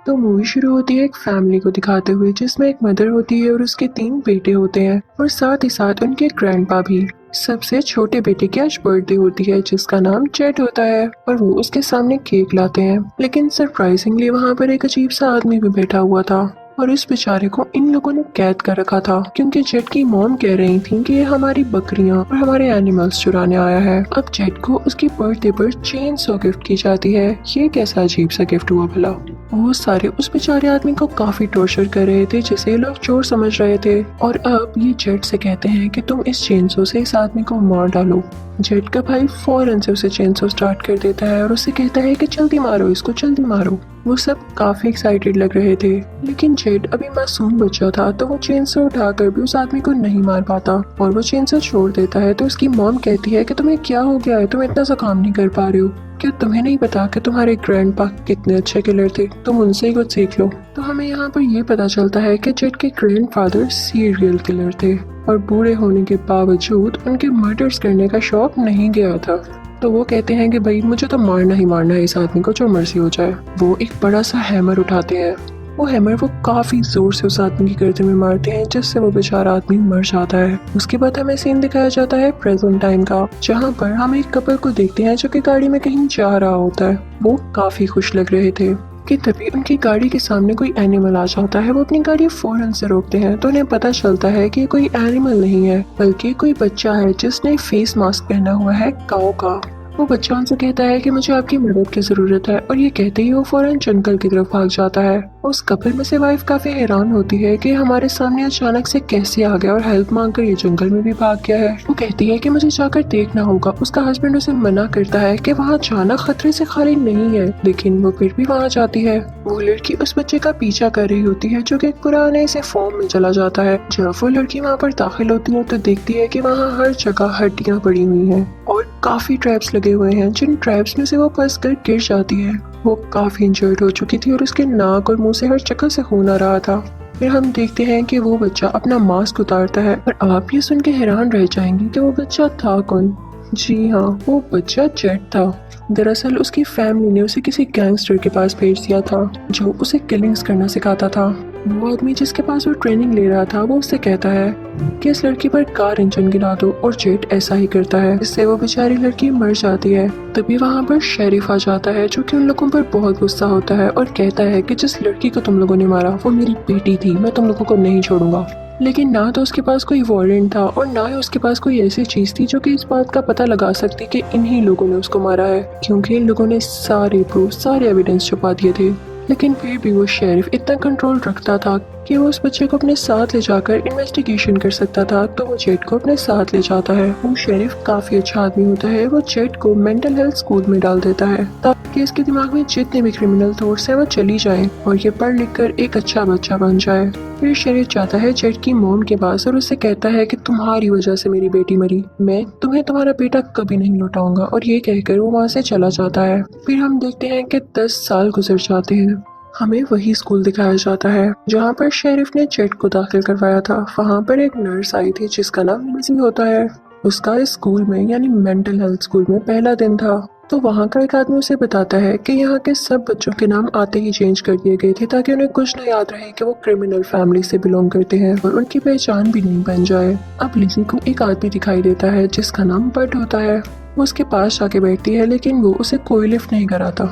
तो मूवी शुरू होती है एक फैमिली को दिखाते हुए जिसमें एक मदर होती है और उसके 3 बेटे होते हैं और साथ ही साथ उनके ग्रैंडपा भी। सबसे छोटे बेटे की आज बर्थडे होती है जिसका नाम जेट होता है और वो उसके सामने केक लाते हैं, लेकिन सरप्राइजिंगली वहाँ पर एक अजीब सा आदमी भी बैठा हुआ था और इस बेचारे को इन लोगों ने कैद कर रखा था क्योंकि जेट की मॉम कह रही थी कि ये हमारी बकरियां और हमारे एनिमल्स चुराने आया है। अब जेट को उसकी बर्थडे पर चेन सॉ गिफ्ट की जाती है। ये कैसा अजीब सा गिफ्ट हुआ भला। वो सारे उस बेचारे आदमी को काफी टॉर्चर कर रहे थे जिसे लोग चोर समझ रहे थे और अब ये जेट से कहते हैं कि तुम इस चेनसो से इस आदमी को मार डालो। जेट का भाई फौरन से उसे चेनसो स्टार्ट कर देता है और उसे कहता है कि जल्दी मारो इसको, जल्दी मारो। वो सब काफी एक्साइटेड लग रहे थे, लेकिन जेट अभी मासूम बच्चा था तो वो चेनसो उठाकर भी उस आदमी को नहीं मार पाता और वो चेनसो छोड़ देता है। तो उसकी मॉम कहती है कि तुम्हें क्या हो गया है, तुम इतना सा काम नहीं कर पा रहे हो, क्या तुम्हें नहीं पता कि तुम्हारे ग्रैंडपा कितने अच्छे किलर थे, तुम उनसे ही कुछ सीख लो। तो हमें यहाँ पर ये पता चलता है कि जेट के ग्रैंडफादर सीरियल किलर थे और बूढ़े होने के बावजूद उनके मर्डर्स करने का शौक नहीं गया था। तो वो कहते हैं कि भाई मुझे तो मारना ही मारना है इस आदमी को, जो मर्जी हो जाए। वो एक बड़ा सा हैमर उठाते हैं। वो हैमर वो काफी जोर से उस आदमी की गर्दन में मारते हैं जिससे वो बेचारा आदमी मर जाता है। उसके बाद हमें सीन दिखाया जाता है प्रेजेंट टाइम का, जहाँ पर हम एक कपल को देखते हैं जो कि गाड़ी में कहीं जा रहा होता है। वो काफी खुश लग रहे थे कि तभी उनकी गाड़ी के सामने कोई एनिमल आ जाता है। वो अपनी गाड़ी फौरन से रोकते हैं तो उन्हें पता चलता है कि कोई एनिमल नहीं है बल्कि कोई बच्चा है जिसने फेस मास्क पहना हुआ है काऊ का। वो बच्चा उनसे कहता है कि मुझे आपकी मदद की जरूरत है और ये कहते ही वो फौरन जंगल की तरफ भाग जाता है। उस कपल में से वाइफ काफी हैरान होती है कि हमारे सामने अचानक से कैसे आ गया और हेल्प मांगकर ये जंगल में भी भाग गया है। वो कहती है कि मुझे जाकर देखना होगा। उसका हस्बैंड उसे मना करता है कि वहाँ जाना खतरे से खाली नहीं है, लेकिन वो फिर भी वहाँ जाती है। वो लड़की उस बच्चे का पीछा कर रही होती है जो कि एक पुराने से फॉर्म में चला जाता है। जब वो लड़की वहाँ पर दाखिल होती है तो देखती है कि वहाँ हर जगह हड्डियाँ पड़ी हुई हैं और काफी ट्रैप्स लगे हुए हैं, जिन ट्रैप्स में से वो फंस कर गिर जाती है। वो काफी इंजर्ड हो चुकी थी और उसके नाक और मुंह से हर जगह से खून आ रहा था। फिर हम देखते हैं कि वो बच्चा अपना मास्क उतारता है और आप ये सुन के हैरान रह जाएंगे कि वो बच्चा था कौन। जी हाँ, वो बच्चा जेट था। दरअसल उसकी फैमिली ने उसे किसी गैंगस्टर के पास भेज दिया था जो उसे किलिंग्स करना सिखाता था। वो आदमी जिसके पास वो ट्रेनिंग ले रहा था वो उससे कहता है कि इस लड़की पर कार इंजन गिरा दो और जेट ऐसा ही करता है, इससे वो बेचारी लड़की मर जाती है। तभी वहाँ पर शेरिफ आ जाता है जो कि उन लोगों पर बहुत गुस्सा होता है और कहता है कि जिस लड़की को तुम लोगों ने मारा वो मेरी बेटी थी, मैं तुम लोगों को नहीं छोड़ूंगा। लेकिन ना तो उसके पास कोई वारंट था और ना ही उसके पास कोई ऐसी चीज थी जो कि इस बात का पता लगा सकती कि इन्हीं लोगों ने उसको मारा है, क्योंकि इन लोगों ने सारे प्रूफ, सारे एविडेंस छुपा दिए थे। लेकिन फिर भी वो शेरिफ इतना कंट्रोल रखता था कि वो उस बच्चे को अपने साथ ले जाकर इन्वेस्टिगेशन कर सकता था, तो वो जेट को अपने साथ ले जाता है। वो शेरिफ काफी अच्छा आदमी होता है। वो जेट को मेंटल हेल्थ स्कूल में डाल देता है ताकि इसके दिमाग में जितने भी क्रिमिनल थॉट्स हैं वो चली जाएं और ये पढ़ लिख कर एक अच्छा बच्चा बन जाए। फिर शेरिफ जाता है जेट की मॉम के पास और उससे कहता है कि तुम्हारी वजह से मेरी बेटी मरी, मैं तुम्हें तुम्हारा बेटा कभी नहीं लौटाऊंगा, और ये कहकर वो वहाँ से चला जाता है। फिर हम देखते हैं कि 10 साल गुजर जाते हैं। हमें वही स्कूल दिखाया जाता है जहाँ पर शेरिफ ने जेट को दाखिल करवाया था। वहाँ पर एक नर्स आई थी जिसका नाम लिज़ी होता है। उसका इस स्कूल में यानी मेंटल हेल्थ स्कूल में पहला दिन था। तो वहाँ का एक आदमी उसे बताता है कि यहाँ के सब बच्चों के नाम आते ही चेंज कर दिए गए थे ताकि उन्हें कुछ न याद रहे कि वो क्रिमिनल फैमिली से बिलोंग करते हैं और उनकी पहचान भी नहीं बन जाए। अब लिज़ी को एक आदमी दिखाई देता है जिसका नाम बट होता है। वो उसके पास जाके बैठती है लेकिन वो उसे कोई लिफ्ट नहीं कराता।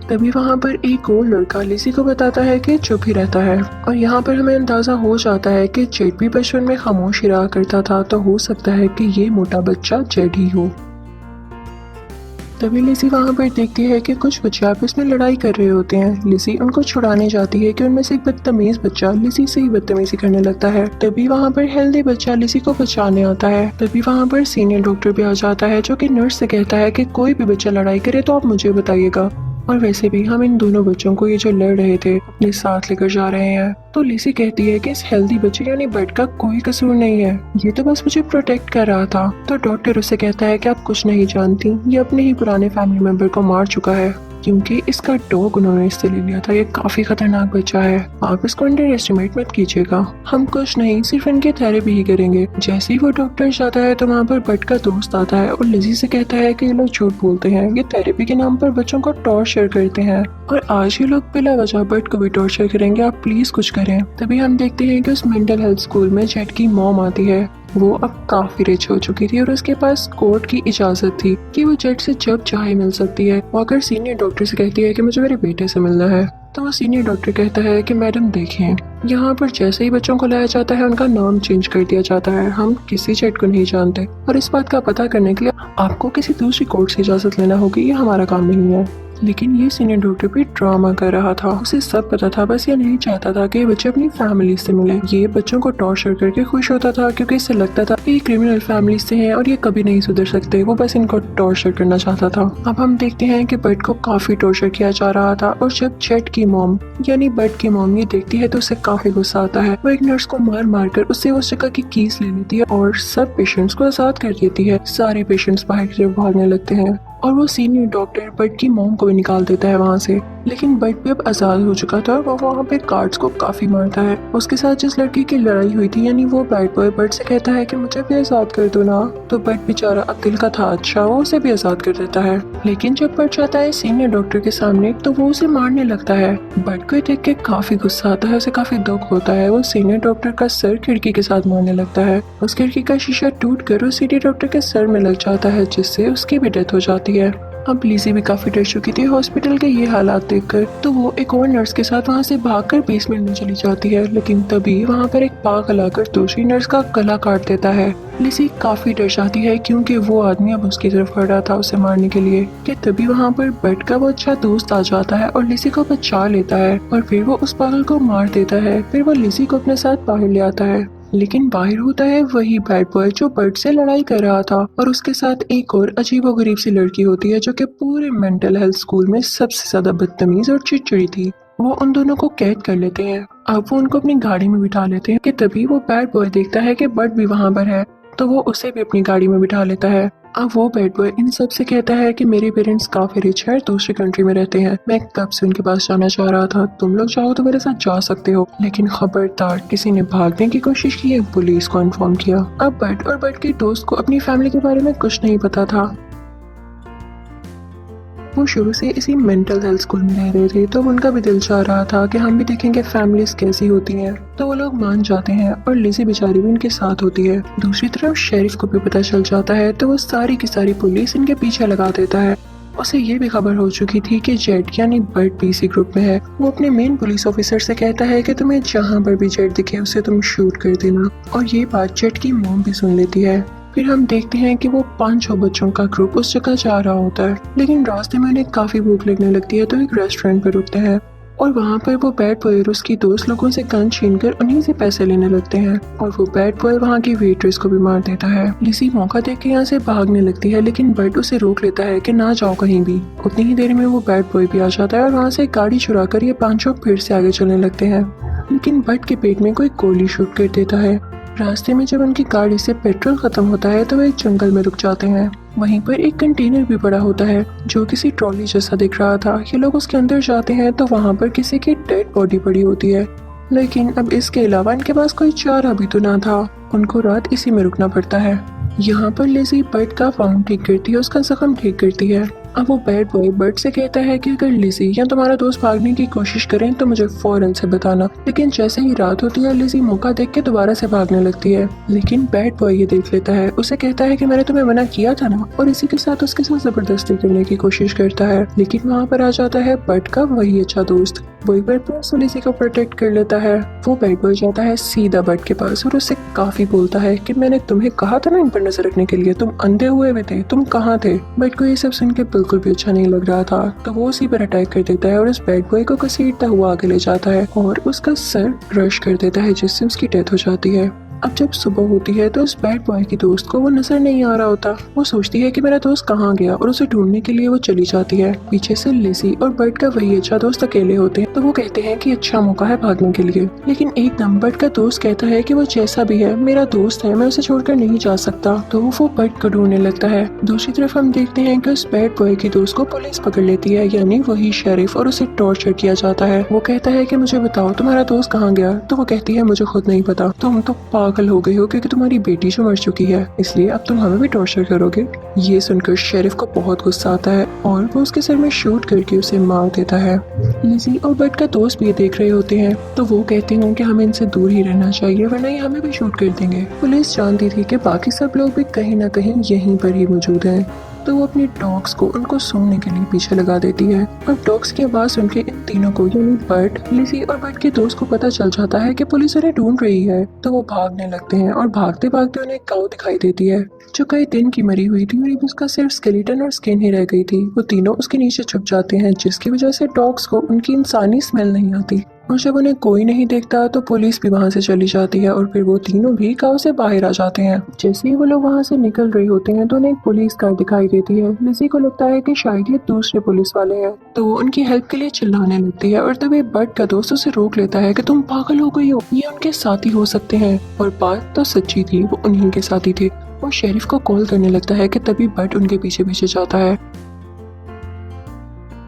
तभी वहाँ पर एक और लड़का लिज़ी को बताता है कि चुप ही रहता है और यहाँ पर हमें अंदाजा हो जाता है कि जेट भी बचपन में खामोश ही रहा करता था, तो हो सकता है कि ये मोटा बच्चा जेट ही हो। तभी लिज़ी वहाँ पर देखती है कि कुछ बच्चे आपस में लड़ाई कर रहे होते हैं। लिज़ी उनको छुड़ाने जाती है कि उनमें से एक बदतमीज बच्चा लिज़ी से ही बदतमीजी करने लगता है। तभी वहाँ पर हेल्दी बच्चा लिज़ी को बचाने आता है। तभी वहाँ पर सीनियर डॉक्टर भी आ जाता है जो कि नर्स से कहता है कि कोई भी बच्चा लड़ाई करे तो आप मुझे बताइएगा, और वैसे भी हम इन दोनों बच्चों को ये जो लड़ रहे थे अपने साथ लेकर जा रहे हैं। तो लिज़ी कहती है कि इस हेल्दी बच्चे यानी बट का कोई कसूर नहीं है, ये तो बस मुझे प्रोटेक्ट कर रहा था। तो डॉक्टर उससे कहता है कि आप कुछ नहीं जानती, ये अपने ही पुराने फैमिली मेंबर को मार चुका है। क्योंकि इसका डॉग उन्होंने इससे ले लिया था। ये काफी खतरनाक बच्चा है, आप इसको अंडर एस्टिमेट मत कीजिएगा। हम कुछ नहीं, सिर्फ इनकी थेरेपी ही करेंगे। जैसे ही वो डॉक्टर जाता है तो वहाँ पर बट का दोस्त आता है और लिजी से कहता है कि ये लोग झूठ बोलते हैं, ये थेरेपी के नाम पर बच्चों को टॉर्चर करते हैं और आज ये लोग बिला वजह बट को भी टॉर्चर करेंगे, आप प्लीज कुछ करें। तभी हम देखते हैं कि उस मेंटल हेल्थ स्कूल में जेट की मॉम आती है। वो अब काफी रिच हो चुकी थी और उसके पास कोर्ट की इजाजत थी कि वो जेट से जब चाहे मिल सकती है। वो अगर सीनियर डॉक्टर से कहती है कि मुझे मेरे बेटे से मिलना है तो वो सीनियर डॉक्टर कहता है कि मैडम देखें, यहाँ पर जैसे ही बच्चों को लाया जाता है उनका नाम चेंज कर दिया जाता है। हम किसी जेट को नहीं जानते और इस बात का पता करने के लिए आपको किसी दूसरी कोर्ट से इजाजत लेना होगी, ये हमारा काम नहीं है। लेकिन ये सीनियर डॉक्टर भी ड्रामा कर रहा था, उसे सब पता था, बस ये नहीं चाहता था कि ये बच्चे अपनी फैमिली से मिले। ये बच्चों को टॉर्चर करके खुश होता था क्योंकि इससे लगता था कि ये क्रिमिनल फैमिली से हैं और ये कभी नहीं सुधर सकते। वो बस इनको टॉर्चर करना चाहता था। अब हम देखते हैं कि बट को काफी टॉर्चर किया जा रहा था और जब जेट की मॉम यानी बट की मॉम ये देखती है तो उसे काफी गुस्सा आता है। वो एक नर्स को मार मार कर उससे उस जगह की कीज ले लेती है और सब पेशेंट्स को आजाद कर देती है। सारे पेशेंट्स बाहर की तरफ भागने लगते हैं और वो सीनियर डॉक्टर बट की मॉम को भी निकाल देता है वहाँ से। लेकिन बट भी अब आजाद हो चुका था और वो वहाँ पे गार्ड्स को काफी मारता है। उसके साथ जिस लड़की की लड़ाई हुई थी यानी वो बैड बॉय बट से कहता है कि मुझे भी आजाद कर दो ना, तो बट बेचारा अब दिल का था अच्छा, वो उसे भी आजाद कर देता है। लेकिन जब बट जाता है सीनियर डॉक्टर के सामने तो वो उसे मारने लगता है। बट को देख के काफी गुस्सा आता है, उसे काफी दुख होता है। वो सीनियर डॉक्टर का सर खिड़की के साथ मारने लगता है। उस खिड़की का शीशा टूट कर उस सीनियर डॉक्टर के सर में लग जाता है जिससे उसकी भी डेथ हो जाती है। अब लिज़ी भी काफी डर चुकी थी हॉस्पिटल के ये हालात देखकर, तो वो एक और नर्स के साथ वहाँ से भागकर बेसमेंट में चली जाती है। लेकिन तभी वहाँ पर एक पागल आकर दूसरी नर्स का गला काट देता है। लिज़ी काफी डर जाती है क्योंकि वो आदमी अब उसकी तरफ खड़ा रहा था उसे मारने के लिए। कि तभी वहाँ पर बट का वो अच्छा दोस्त आ जाता है और लिज़ी को बचा लेता है और फिर वो उस पागल को मार देता है। फिर वो लिज़ी को अपने साथ बाहर ले आता है। लेकिन बाहर होता है वही बैड बॉय जो बट से लड़ाई कर रहा था और उसके साथ एक और अजीबोगरीब सी लड़की होती है जो कि पूरे मेंटल हेल्थ स्कूल में सबसे ज्यादा बदतमीज और चिड़चिड़ी थी। वो उन दोनों को कैद कर लेते हैं। अब वो उनको अपनी गाड़ी में बिठा लेते हैं कि तभी वो बैड बॉय देखता है कि बट भी वहाँ पर है तो वो उसे भी अपनी गाड़ी में बिठा लेता है। अब वो बैड बॉय इन सब से कहता है कि मेरे पेरेंट्स काफी रिच है, दूसरी कंट्री में रहते हैं, मैं कब से उनके पास जाना चाह रहा था, तुम लोग चाहो तो मेरे साथ जा सकते हो, लेकिन खबरदार किसी ने भागने की कोशिश की है, पुलिस को इन्फॉर्म किया। अब बट और बट के दोस्त को अपनी फैमिली के बारे में कुछ नहीं पता था। वो शुरू से इसी मेंटल हेल्थ स्कूल में रह रहे थे तो उनका भी दिल चाह रहा था कि हम भी देखेंगे फैमिलीज कैसी होती हैं। तो वो लोग मान जाते हैं और लिज़ी बेचारी भी इनके साथ होती है। दूसरी तरफ शेरिफ को भी पता चल जाता है तो वो सारी की सारी पुलिस इनके पीछे लगा देता है। उसे ये भी खबर हो चुकी थी कि जेट यानी बट पीसी ग्रुप में है। वो अपने मेन पुलिस ऑफिसर से कहता है कि तुम्हें जहाँ पर भी जेट दिखे उसे तुम शूट कर देना और ये बात जेट की मॉम भी सुन लेती है। फिर हम देखते हैं कि वो 5-6 बच्चों का ग्रुप उस जगह जा रहा होता है, लेकिन रास्ते में उन्हें काफी भूख लगने लगती है तो एक रेस्टोरेंट पर रुकते हैं और वहाँ पर वो बैड बॉय और उसकी दोस्त लोगों से गन छीनकर उन्हीं से पैसे लेने लगते हैं और वो बैड बॉय वहाँ की वेट्रेस को भी मार देता है। लिज़ी मौका देख के यहाँ से भागने लगती है लेकिन बट उसे रोक लेता है कि ना जाओ कहीं भी। उतनी ही देर में वो बैड बॉय भी आ जाता है और वहाँ से गाड़ी चुरा कर ये 5 फिर से आगे चलने लगते हैं। लेकिन बट के पेट में कोई गोली शूट कर देता है। रास्ते में जब उनकी गाड़ी से पेट्रोल खत्म होता है तो वे एक जंगल में रुक जाते हैं। वहीं पर एक कंटेनर भी पड़ा होता है जो किसी ट्रॉली जैसा दिख रहा था। ये लोग उसके अंदर जाते हैं तो वहाँ पर किसी की डेड बॉडी पड़ी होती है। लेकिन अब इसके अलावा इनके पास कोई चारा भी तो ना था, उनको रात इसी में रुकना पड़ता है। यहाँ पर लिज़ी बट का पाउंड ठीक करती है, उसका जख्म ठीक करती है। अब वो बैड बॉय बट से कहता है कि अगर लिज़ी या तुम्हारा दोस्त भागने की कोशिश करें तो मुझे फौरन से बताना। लेकिन जैसे ही रात होती है लिज़ी मौका देख के दोबारा से भागने लगती है। लेकिन बैड बॉय ये देख लेता है, उसे कहता है कि मैंने तुम्हें मना किया था ना, और इसी के साथ उसके साथ जबरदस्ती करने की कोशिश करता है। लेकिन वहाँ पर आ जाता है बट का वही अच्छा दोस्त। वही बैड बॉय लिज़ी को प्रोटेक्ट कर लेता है। वो बैड बॉय जाता है सीधा बट के पास और उससे काफी बोलता है कि मैंने तुम्हें कहा था ना इन पर नजर रखने के लिए, तुम अंधे हुए हुए थे, तुम कहाँ थे। बट को ये सब सुन के बिल्कुल भी अच्छा नहीं लग रहा था तो वो उसी पर अटैक कर देता है और उस बैड बॉय को घसीटता हुआ आगे ले जाता है और उसका सर क्रश कर देता है जिससे उसकी डेथ हो जाती है। अब जब सुबह होती है तो उस बैड बॉय की दोस्त को वो नजर नहीं आ रहा होता। वो सोचती है कि मेरा दोस्त कहाँ गया और उसे ढूंढने के लिए वो चली जाती है। पीछे से लिज़ी और बट का वही अच्छा दोस्त अकेले होते हैं तो वो कहते हैं कि अच्छा मौका है भागने के लिए। लेकिन एकदम बट का दोस्त कहता है कि वो जैसा भी है मेरा दोस्त है, मैं उसे छोड़कर नहीं जा सकता। तो वो बट को ढूंढने लगता है। दूसरी तरफ हम देखते हैं कि उस बैड बॉय की दोस्त को पुलिस पकड़ लेती है, यानी वही शेरिफ, और उसे टॉर्चर किया जाता है। वो कहता है कि मुझे बताओ तुम्हारा दोस्त कहाँ गया। तो वो कहती है मुझे खुद नहीं पता। तुम तो पागल हो गई हो क्योंकि तुम्हारी बेटी जो मर चुकी है, इसलिए अब तुम हमें भी टॉर्चर करोगे। ये सुनकर शेरिफ को बहुत गुस्सा आता है और वो उसके सर में शूट करके उसे मार देता है। लिज़ी और बट का दोस्त भी देख रहे होते हैं तो वो कहते हैं कि हमें इनसे दूर ही रहना चाहिए वरना ये हमें भी शूट कर देंगे। पुलिस जानती थी कि बाकी सब लोग भी कहीं ना कहीं यहीं पर ही मौजूद हैं, तो वो अपने डॉग्स को उनको सुनने के लिए पीछे लगा देती है। और डॉग्स की आवाज सुन के इन तीनों को यानी बट, लिज़ी और बट के दोस्त को पता चल जाता है कि पुलिस उन्हें ढूंढ रही है। तो वो भागने लगते हैं और भागते भागते उन्हें एक काऊ दिखाई देती है जो कई दिन की मरी हुई थी और अब उसका सिर्फ स्केलेटन और स्किन ही रह गई थी। वो तीनों उसके नीचे छुप जाते हैं जिसकी वजह से डॉग्स को उनकी इंसानी स्मेल नहीं आती। और जब उन्हें कोई नहीं देखता तो पुलिस भी वहां से चली जाती है और फिर वो तीनों भी गांव से बाहर आ जाते हैं। जैसे ही वो लोग वहां से निकल रहे होते हैं तो उन्हें एक पुलिस कार दिखाई देती है। लिज़ी को लगता है कि शायद ये दूसरे पुलिस वाले हैं, तो वो उनकी हेल्प के लिए चिल्लाने लगती है और तभी बट का दोस्त उसे रोक लेता है कि तुम पागल हो गई हो, ये उनके साथी हो सकते हैं। और बात तो सच्ची थी, वो उन्हीं के साथी थे। वो शेरिफ को कॉल करने लगता है कि तभी बट उनके पीछे पीछे जाता है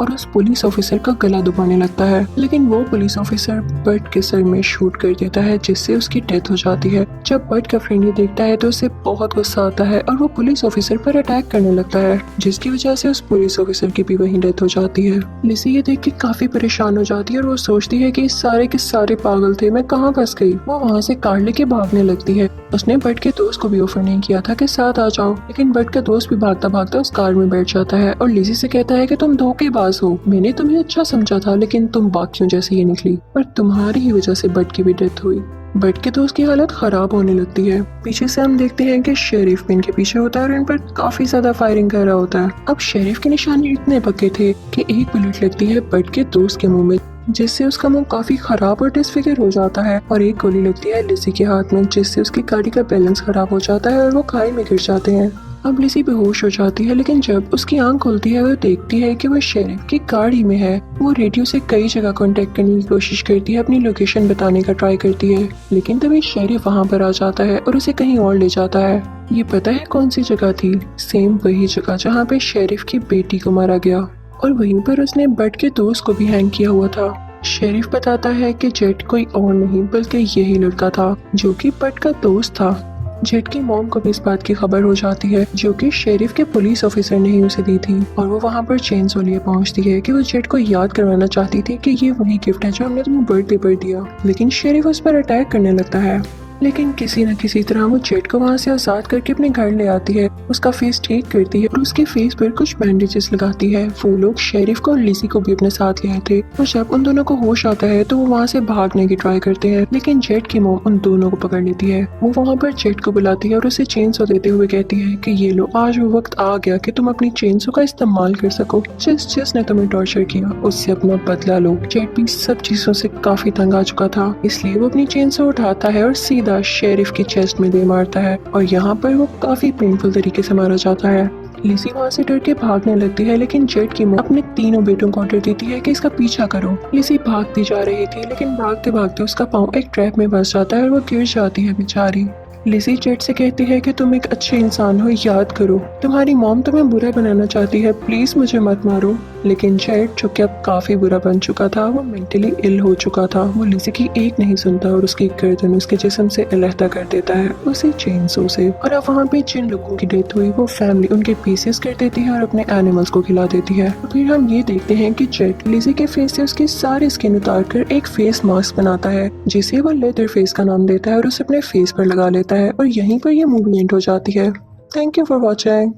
और उस पुलिस ऑफिसर का गला दबाने लगता है। लेकिन वो पुलिस ऑफिसर बट के सर में शूट कर देता है जिससे उसकी डेथ हो जाती है। जब बट का फ्रेंड ये देखता है तो उसे बहुत गुस्सा आता है और वो पुलिस ऑफिसर पर अटैक करने लगता है जिसकी वजह से उस पुलिस ऑफिसर की भी वहीं डेथ हो जाती है। लिज़ी ये देख के काफी परेशान हो जाती है और वो सोचती है कि सारे के सारे पागल थे, मैं कहाँ फंस गई। वो वहाँ से कार लेके भागने लगती है। उसने बट के दोस्त को भी ऑफर नहीं किया था कि साथ आ जाओ, लेकिन बट का दोस्त भी भागता भागता उस कार में बैठ जाता है और लिज़ी से कहता है कि तुम धोखेबाज हो, मैंने तुम्हें अच्छा समझा था लेकिन तुम बाकियों जैसी ही निकली और तुम्हारी ही वजह से बट की भी डेथ हुई। बट के दोस्त की हालत खराब होने लगती है। पीछे से हम देखते हैं कि शेरिफ भी इनके पीछे होता है और इन पर काफी ज्यादा फायरिंग कर रहा होता है। अब शेरिफ के निशाने इतने पक्के थे कि एक बुलेट लगती है बट के दोस्त के मुंह में जिससे उसका मुंह काफी खराब और डिसफिगर हो जाता है और एक गोली लगती है लिज़ी के हाथ में जिससे उसकी गाड़ी का बैलेंस खराब हो जाता है और वो खाई में गिर जाते हैं। अब लिज़ी बेहोश हो जाती है, लेकिन जब उसकी आंख खुलती है वो देखती है कि वो शेरिफ की गाड़ी में है। वो रेडियो से कई जगह कांटेक्ट करने की कोशिश करती है, अपनी लोकेशन बताने का ट्राई करती है, लेकिन तभी शेरिफ वहां पर आ जाता है और उसे कहीं और ले जाता है। ये पता है कौन सी जगह थी? सेम वही जगह जहाँ पे शेरिफ की बेटी को मारा गया और वहीं पर उसने बट के दोस्त को भी हैंग किया हुआ था। शेरिफ बताता है कि जेट कोई और नहीं बल्कि यही लड़का था जो कि बट का दोस्त था। जेट की मॉम को भी इस बात की खबर हो जाती है जो कि शेरिफ के पुलिस ऑफिसर ने ही उसे दी थी और वो वहाँ पर चेनसो लिए पहुँचती है कि वो जेट को याद करवाना चाहती थी कि ये वही गिफ्ट है जो हमने तुम्हें बर्थडे पर दिया, लेकिन शेरिफ उस पर अटैक करने लगता है। लेकिन किसी न किसी तरह वो जेट को वहाँ से आजाद करके अपने घर ले आती है, उसका फेस ठीक करती है और उसके फेस पर कुछ बैंडेजेस लगाती है। वो लोग शेरिफ को और लिज़ी को भी अपने साथ ले आए थे और जब उन दोनों को होश आता है तो वो वहाँ से भागने की ट्राई करते हैं, लेकिन जेट की मॉम उन दोनों को पकड़ लेती है। वो वहाँ पर जेट को बुलाती है और उसे चेनसो देते हुए कहती है कि ये लो, आज वो वक्त आ गया कि तुम अपनी चेनसो का इस्तेमाल कर सको। जिसने तुम्हें टॉर्चर किया उससे अपना बदला लो। जेट भी सब चीजों से काफी तंग आ चुका था, इसलिए वो अपनी चेनसो उठाता है और सीधा शेरिफ की चेस्ट में दे मारता है और यहाँ पर वो काफी पेनफुल तरीके से मारा जाता है। लिज़ी वहाँ से डर के भागने लगती है, लेकिन जेट की मॉम अपने तीनों बेटों को ऑर्डर देती है कि इसका पीछा करो। लिज़ी भागती जा रही थी, लेकिन भागते भागते उसका पाँव एक ट्रैप में फंस जाता है और वो गिर जाती है बेचारी। लिज़ी जेट से कहती है कि तुम एक अच्छे इंसान हो, याद करो तुम्हारी मॉम तुम्हें बुरा बनाना चाहती है, प्लीज मुझे मत मारो। लेकिन जेट जो कि अब काफी बुरा बन चुका था, वो मेंटली इल हो चुका था, वो लिज़ी की एक नहीं सुनता और उसकी गर्दन उसके जिस्म से अलहदा कर देता है, उसे चेनसो से। और अब वहाँ पे जिन लोगों की डेथ हुई वो फैमिली उनके पीसेस कर देती है और अपने एनिमल्स को खिला देती है। फिर हम ये देखते हैं कि जेट लिज़ी के फेस से उसकी सारी स्किन उतार कर एक फेस मास्क बनाता है जिसे वो लेदर फेस का नाम देता है और उसे अपने फेस पर लगा लेता है और यहीं पर ये मूवी एंड हो जाती है। Thank you for watching.